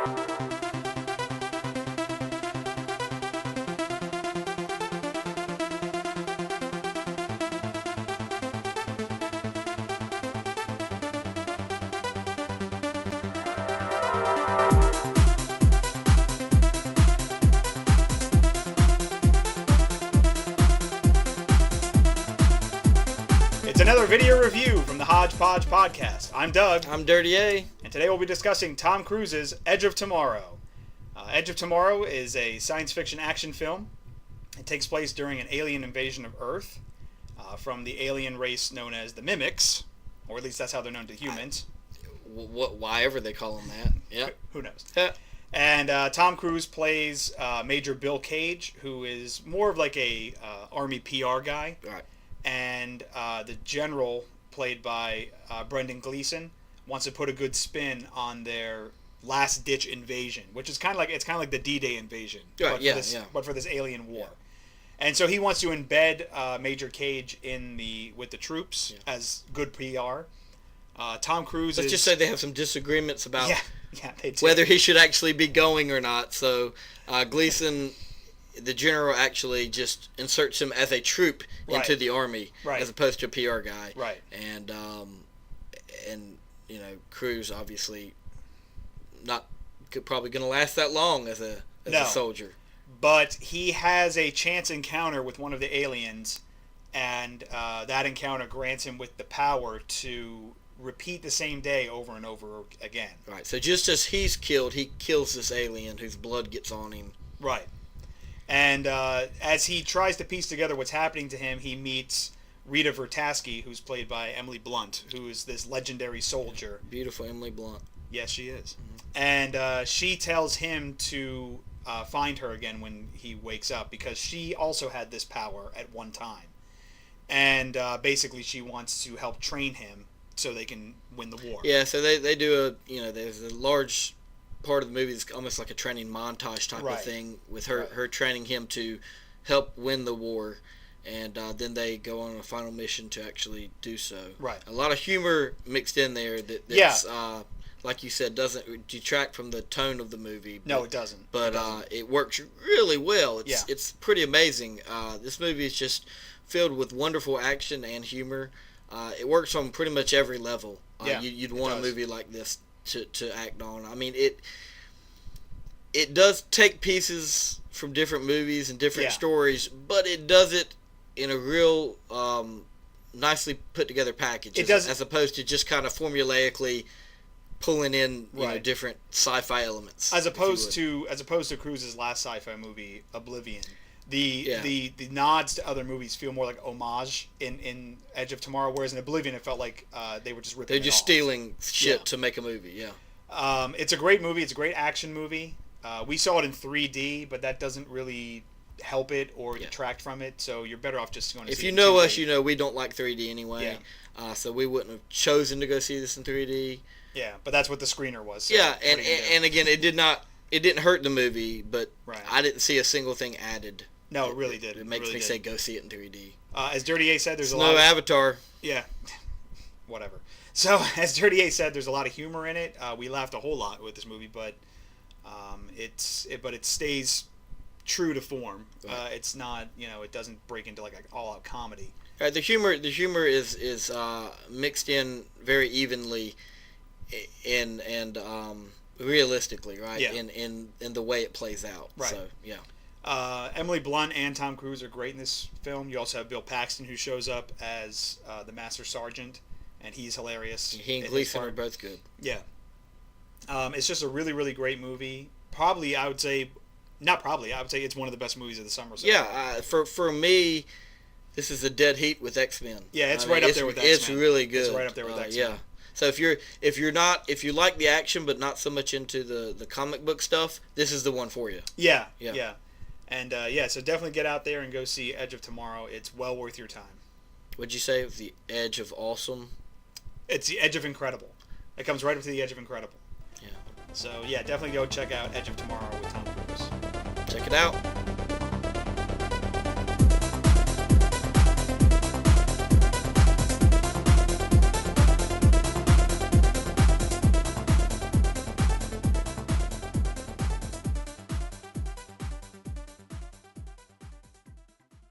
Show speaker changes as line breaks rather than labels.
It's another video review from the Hodgepodge Podcast. I'm Doug.
I'm Dirty A.
And today we'll be discussing Tom Cruise's Edge of Tomorrow. Edge of Tomorrow is a science fiction action film. It takes place during an alien invasion of Earth from the alien race known as the Mimics, or at least that's how they're known to humans.
Why ever they call them that. Yeah.
Who knows? And Tom Cruise plays Major Bill Cage, who is more of like a Army PR guy.
Right.
And the general, played by Brendan Gleeson, wants to put a good spin on their last-ditch invasion, which is kind of like the D-Day invasion,
right,
but for this alien war. Yeah. And so he wants to embed Major Cage with the troops as good PR. Tom Cruise.
Let's just say they have some disagreements about
they do.
whether he should actually be going or not. So Gleeson, the general, actually just inserts him as a troop into the army, as opposed to a PR guy.
Right.
And Cruise obviously probably going to last that long as a soldier.
But he has a chance encounter with one of the aliens, and that encounter grants him with the power to repeat the same day over and over again.
Right. So just as he's killed, he kills this alien whose blood gets on him.
Right. And as he tries to piece together what's happening to him, he meets Rita Vertasky, who's played by Emily Blunt, who is this legendary soldier.
Beautiful Emily Blunt.
Yes, she is. Mm-hmm. And she tells him to find her again when he wakes up, because she also had this power at one time. And basically she wants to help train him so they can win the war.
Yeah, so they do there's a large part of the movie is almost like a training montage type of thing with her training him to help win the war, and then they go on a final mission to actually do so.
Right.
A lot of humor mixed in there that's like you said, doesn't detract from the tone of the movie.
No, it doesn't.
But it works really well. It's pretty amazing. This movie is just filled with wonderful action and humor. It works on pretty much every level. You'd want a movie like this to act on. I mean, it does take pieces from different movies and different stories, but it does it in a real nicely put together package. As opposed to just kind of formulaically pulling in different sci-fi elements.
As opposed to Cruise's last sci-fi movie, Oblivion. The nods to other movies feel more like homage in Edge of Tomorrow, whereas in Oblivion it felt like they were just ripping.
They're just stealing shit to make a movie. Yeah.
It's a great movie. It's a great action movie. We saw it in 3D, but that doesn't really help it or detract from it. So you're better off just going to see it.
If you know us, you know we don't like 3D anyway. Yeah. So we wouldn't have chosen to go see this in 3D.
Yeah, but that's what the screener was. So
yeah, and again, it didn't hurt the movie, but I didn't see a single thing added.
No, it really did.
It makes me say go see it in 3D.
As Dirty A said, there's
no Avatar.
Yeah, whatever. So as Dirty A said, there's a lot of humor in it. We laughed a whole lot with this movie, but it stays true to form. Right. It's not, it doesn't break into like an all-out comedy.
Right, the humor is mixed in very evenly, and realistically, right?
Yeah.
In the way it plays out.
Right.
So yeah.
Emily Blunt and Tom Cruise are great in this film. You also have Bill Paxton, who shows up as the Master Sergeant, and he's hilarious.
He and Gleeson are both good.
Yeah. It's just a really, really great movie. I would say it's one of the best movies of the summer. So
for me, this is a dead heat with X-Men.
Yeah, it's right up there with X-Men.
It's really good.
It's right up there with X-Men.
Yeah. So if you like the action but not so much into the comic book stuff, this is the one for you.
Yeah. And so definitely get out there and go see Edge of Tomorrow. It's well worth your time.
Would you say it was the edge of awesome?
It's the edge of incredible. It comes right up to the edge of incredible.
Yeah.
So yeah, definitely go check out Edge of Tomorrow with Tom Cruise.
Check it out.